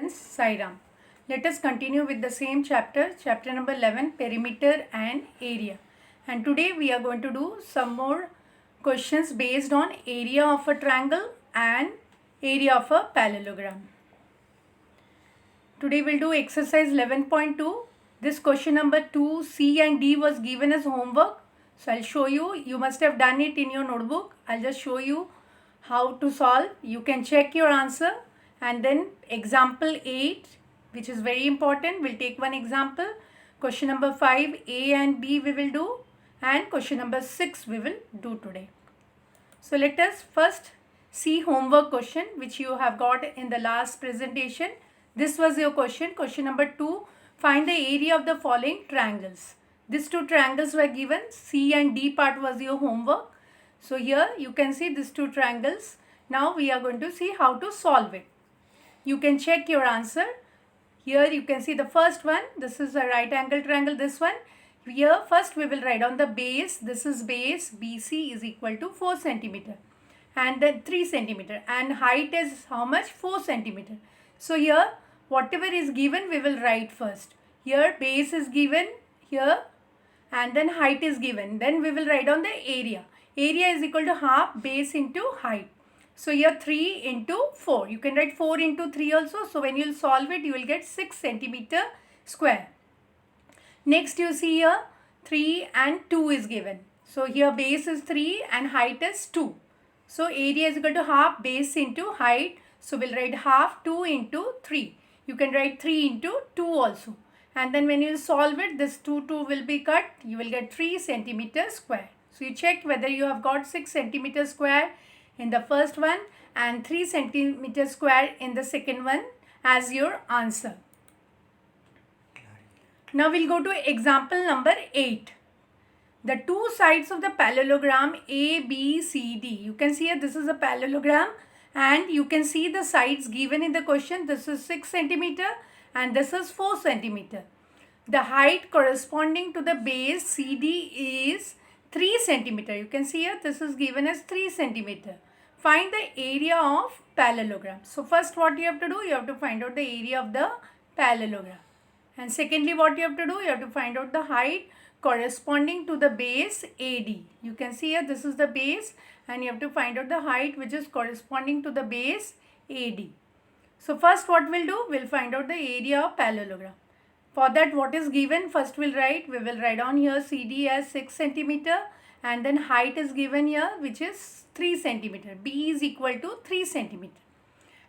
students, Sai Ram. Let us continue with the same chapter, chapter number 11, perimeter and area. And today we are going to do some more questions based on area of a triangle and area of a parallelogram. Today we'll do exercise 11.2. This question number 2, C and D was given as homework. So I'll show you. You must have done it in your notebook. I'll just show you how to solve. You can check your answer. And then example 8, which is very important. We'll take one example. Question number 5, A and B we will do. And question number 6 we will do today. So let us first see homework question which you have got in the last presentation. This was your question. Question number 2, find the area of the following triangles. These two triangles were given. C and D part was your homework. So here you can see these two triangles. Now we are going to see how to solve it. You can check your answer. Here you can see the first one. This is a right angle triangle, this one. Here first we will write on the base. This is base. BC is equal to 4 centimeter. And then 3 centimeter. And height is how much? 4 centimeter. So here whatever is given we will write first. Here base is given here. And then height is given. Then we will write on the area. Area is equal to half base into height. So here 3 into 4. You can write 4 into 3 also. So when you will solve it, you will get 6 centimeter square. Next you see here 3 and 2 is given. So here base is 3 and height is 2. So area is equal to half base into height. So we'll write half 2 into 3. You can write 3 into 2 also. And then when you solve it, this 2 will be cut. You will get 3 centimeter square. So you check whether you have got 6 centimeter square in the first one and 3 centimeter square in the second one as your answer. Now we'll go to example number 8. The two sides of the parallelogram A, B, C, D. You can see here this is a parallelogram and you can see the sides given in the question. This is 6 centimeter and this is 4 centimeter. The height corresponding to the base CD is 3 centimeter. You can see here this is given as 3 centimeter. Find the area of parallelogram. So first what you have to do, you have to find out the area of the parallelogram. And secondly what you have to do, you have to find out the height corresponding to the base AD. You can see here this is the base and you have to find out the height which is corresponding to the base AD. So first what we'll do, we'll find out the area of parallelogram. For that what is given, first we will write on here CD as 6 centimeter and then height is given here which is 3 centimeter. B is equal to 3 centimeter.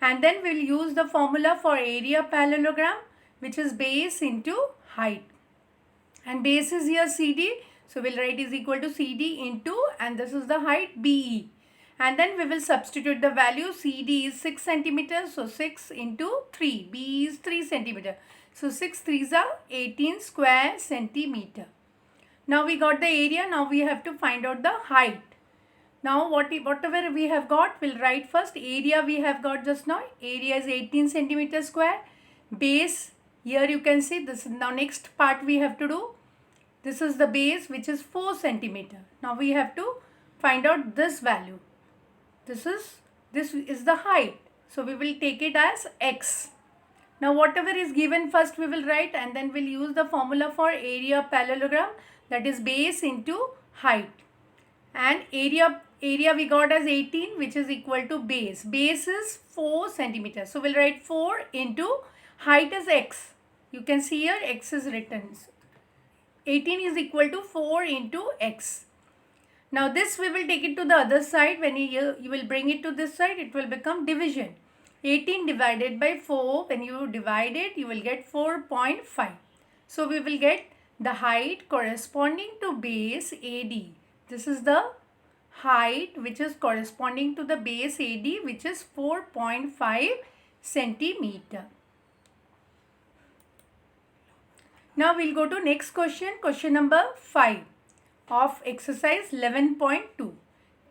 And then we'll use the formula for area parallelogram which is base into height. And base is here CD. So we'll write is equal to CD into and this is the height BE. And then we will substitute the value. CD is 6 centimeter. So 6 into 3. B is 3 centimeter. So 6 3s are 18 square centimeter. Now we got the area. Now we have to find out the height. Now whatever we have got, we'll write first. Area we have got just now. Area is 18 centimeter square. Base, here you can see this. Now next part we have to do. This is the base which is 4 centimeter. Now we have to find out this value. This is the height. So we will take it as X. Now whatever is given first we will write and then we'll use the formula for area parallelogram, that is base into height. And area we got as 18 which is equal to base. Base is 4 centimeters. So we'll write 4 into height is X. You can see here X is written. 18 is equal to 4 into X. Now this we will take it to the other side. When you will bring it to this side, it will become division. 18 divided by 4, when you divide it, you will get 4.5. So we will get the height corresponding to base AD. This is the height which is corresponding to the base AD which is 4.5 centimeter. Now we'll go to next question, question number 5 of exercise 11.2.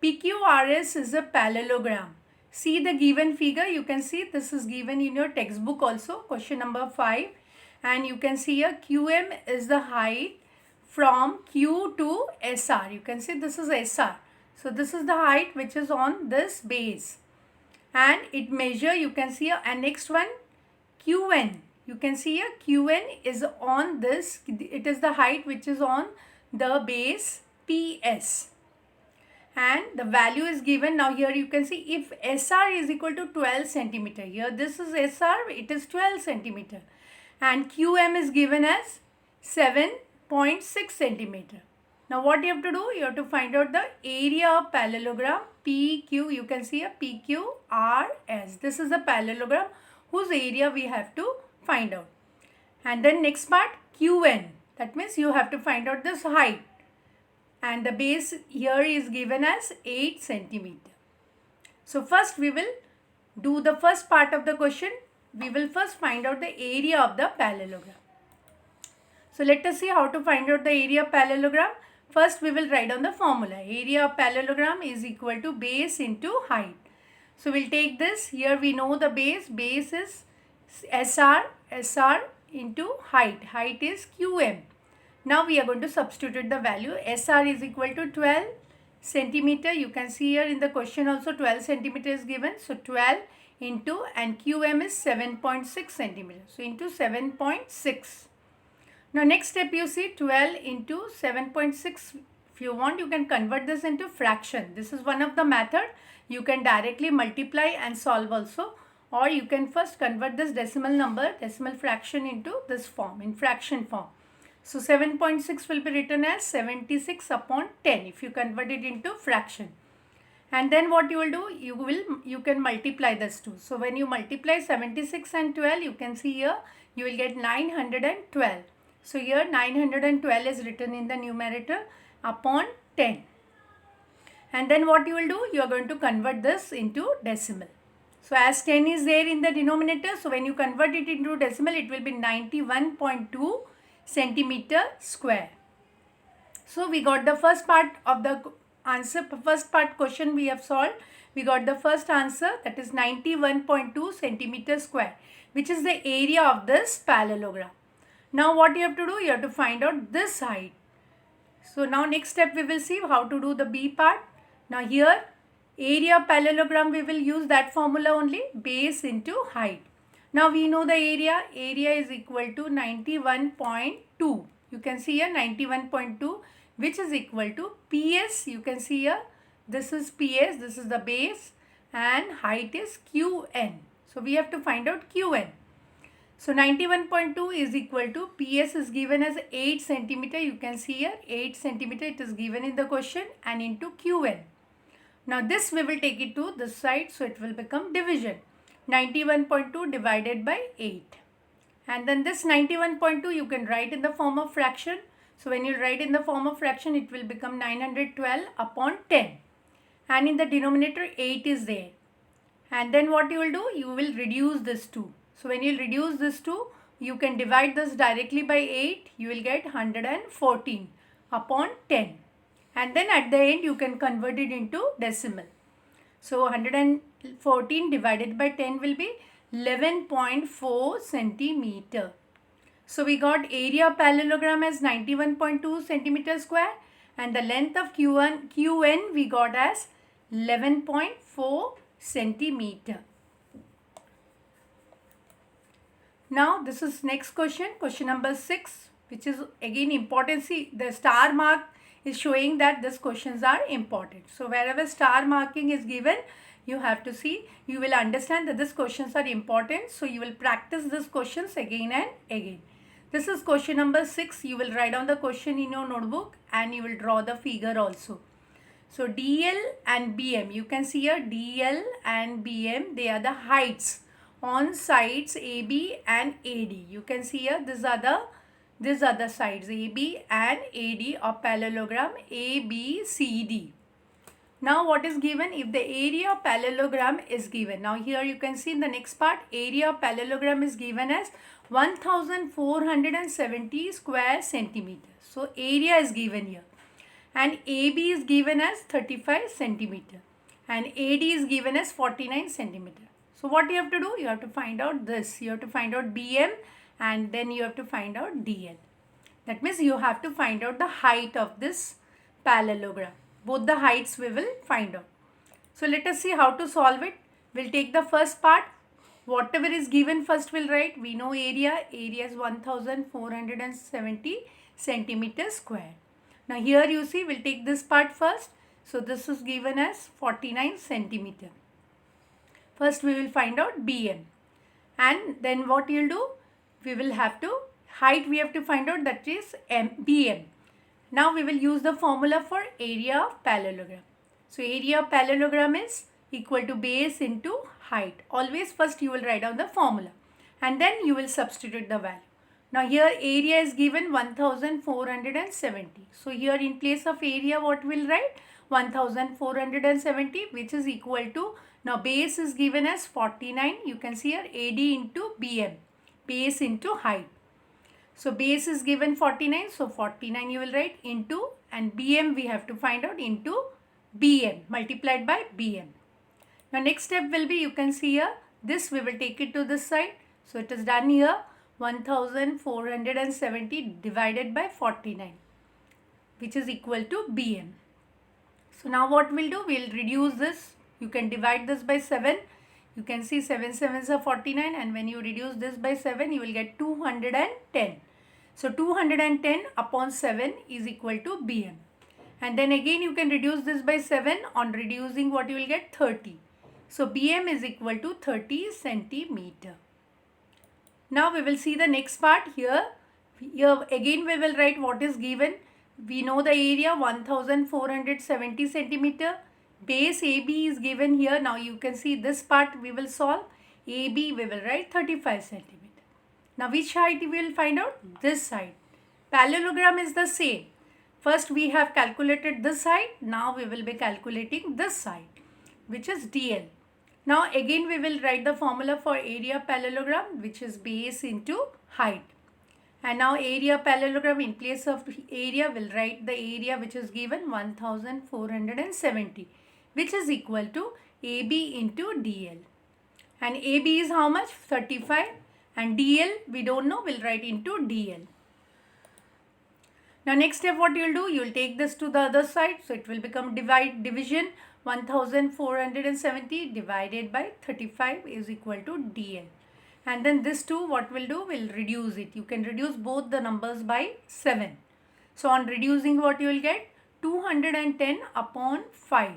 PQRS is a parallelogram. See the given figure. You can see this is given in your textbook also, question number 5. And you can see here QM is the height from Q to SR. You can see this is SR. So this is the height which is on this base. And it measure, you can see, and next one QN. You can see here QN is on this, it is the height which is on the base PS. And the value is given. Now here you can see if SR is equal to 12 centimeter. Here this is SR, it is 12 centimeter. And QM is given as 7.6 centimeter. Now what you have to do? You have to find out the area of parallelogram PQ. You can see a PQRS. This is the parallelogram whose area we have to find out. And then next part QN. That means you have to find out this height. And the base here is given as 8 centimeter. So first we will do the first part of the question. We will first find out the area of the parallelogram. So let us see how to find out the area of parallelogram. First we will write down the formula. Area of parallelogram is equal to base into height. So we'll take this. Here we know the base. Base is SR into height. Height is QM. Now we are going to substitute the value. SR is equal to 12 centimeter. You can see here in the question also 12 centimeter is given. So 12 into, and QM is 7.6 centimeter. So into 7.6. Now next step you see 12 into 7.6. If you want, you can convert this into fraction. This is one of the method. You can directly multiply and solve also. Or you can first convert this decimal fraction into this form, in fraction form. So 7.6 will be written as 76 upon 10 if you convert it into fraction. And then what you will do, you can multiply this two. So when you multiply 76 and 12, you can see here you will get 912. So here 912 is written in the numerator upon 10. And then what you will do, you are going to convert this into decimal. So as 10 is there in the denominator, so when you convert it into decimal, it will be 91.2 centimeter square. So we got the first part of the answer, first part question we have solved. We got the first answer, that is 91.2 centimeter square, which is the area of this parallelogram. Now what you have to do, you have to find out this height. So now next step we will see how to do the B part. Now here area of parallelogram, we will use that formula only, base into height. Now we know the area is equal to 91.2. You can see here 91.2, which is equal to PS. You can see here, this is PS, this is the base, and height is QN. So we have to find out QN. So 91.2 is equal to PS is given as 8 centimeter. You can see here 8 centimeter, it is given in the question, and into QN. Now this we will take it to this side, so it will become division. 91.2 divided by 8. And then this 91.2 you can write in the form of fraction. So when you write in the form of fraction, it will become 912 upon 10. And in the denominator 8 is there. And then what you will do, you will reduce this 2. So when you reduce this 2, you can divide this directly by 8. You will get 114 upon 10. And then at the end you can convert it into decimal. So 114 divided by 10 will be 11.4 centimeter. So we got area of parallelogram as 91.2 centimeter square, and the length of QN we got as 11.4 centimeter. Now this is next question, question number 6, which is again important. See, the star mark is showing that these questions are important. So wherever star marking is given, you have to see, you will understand that these questions are important. So you will practice these questions again and again. This is question number 6. You will write down the question in your notebook and you will draw the figure also. So DL and BM, you can see here DL and BM, they are the heights on sides AB and AD. You can see here these are the sides AB and AD of parallelogram ABCD. Now what is given? If the area of parallelogram is given. Now here you can see in the next part, area of parallelogram is given as 1470 square centimeters. So area is given here. And AB is given as 35 centimeter. And AD is given as 49 centimeter. So what you have to do? You have to find out this. You have to find out BM and then you have to find out DL. That means you have to find out the height of this parallelogram. Both the heights we will find out. So let us see how to solve it. We'll take the first part. Whatever is given first we'll write. We know area is 1470 centimeter square. Now here you see we'll take this part first. So this is given as 49 centimeter. First we will find out BM, and then what you'll do, we will have to height we have to find out, that is BM. Now we will use the formula for area of parallelogram. So area of parallelogram is equal to base into height. Always first you will write down the formula and then you will substitute the value. Now here area is given 1470. So here in place of area what we'll write? 1470, which is equal to, now base is given as 49. You can see here AD into BM, base into height. So base is given 49. So 49 you will write into, and BM we have to find out, into BM multiplied by BM. Now next step will be, you can see here, this we will take it to this side. So it is done here. 1470 divided by 49, which is equal to BM. So now what we'll do, we'll reduce this. You can divide this by 7. You can see 7 sevens are 49, and when you reduce this by 7 you will get 210. So 210 upon 7 is equal to BM. And then again you can reduce this by 7. On reducing, what you will get? 30. So BM is equal to 30 centimeter. Now we will see the next part here. Here again we will write what is given. We know the area 1470 centimeter. Base AB is given here. Now you can see this part we will solve. AB we will write 35 centimeter. Now which height we will find out? This side. Parallelogram is the same. First we have calculated this side. Now we will be calculating this side, which is DL. Now again we will write the formula for area parallelogram, which is base into height. And now area parallelogram, in place of area we'll write the area which is given 1470, which is equal to AB into DL. And AB is how much? 35. And DL we don't know, we'll write into DL. Now next step what you'll do, you'll take this to the other side. So it will become division. 1470 divided by 35 is equal to DL. And then this 2 what we'll do, we'll reduce it. You can reduce both the numbers by 7. So on reducing, what you will get? 210 upon 5.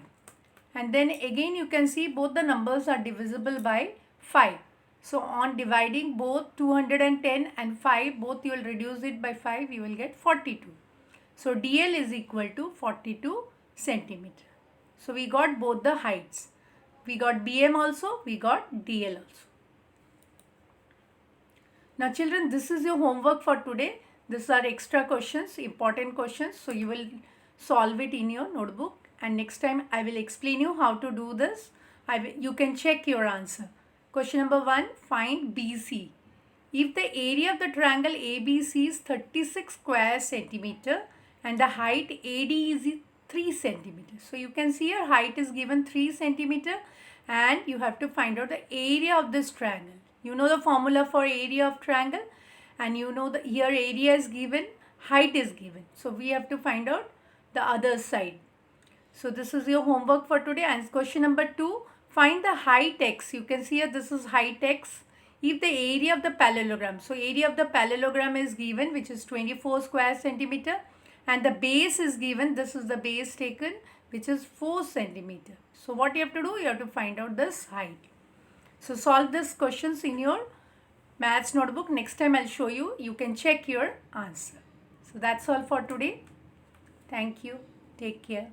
And then again you can see both the numbers are divisible by 5. So on dividing both 210 and 5, both you will reduce it by 5, you will get 42. So DL is equal to 42 centimeter. So we got both the heights. We got BM also, we got DL also. Now children, this is your homework for today. These are extra questions, important questions. So you will solve it in your notebook. And next time I will explain you how to do this. You can check your answer. Question number 1, find BC. If the area of the triangle ABC is 36 square centimeter and the height AD is 3 centimeters. So you can see your height is given 3 centimeter and you have to find out the area of this triangle. You know the formula for area of triangle, and you know that here area is given, height is given. So we have to find out the other side. So this is your homework for today. And question number 2, find the height x. You can see here this is height x. If the area of the parallelogram, so area of the parallelogram is given, which is 24 square centimeter, and the base is given, this is the base taken, which is 4 centimeter. So what you have to do, you have to find out this height. So solve these questions in your maths notebook. Next time I'll show you. You can check your answer. So that's all for today. Thank you. Take care.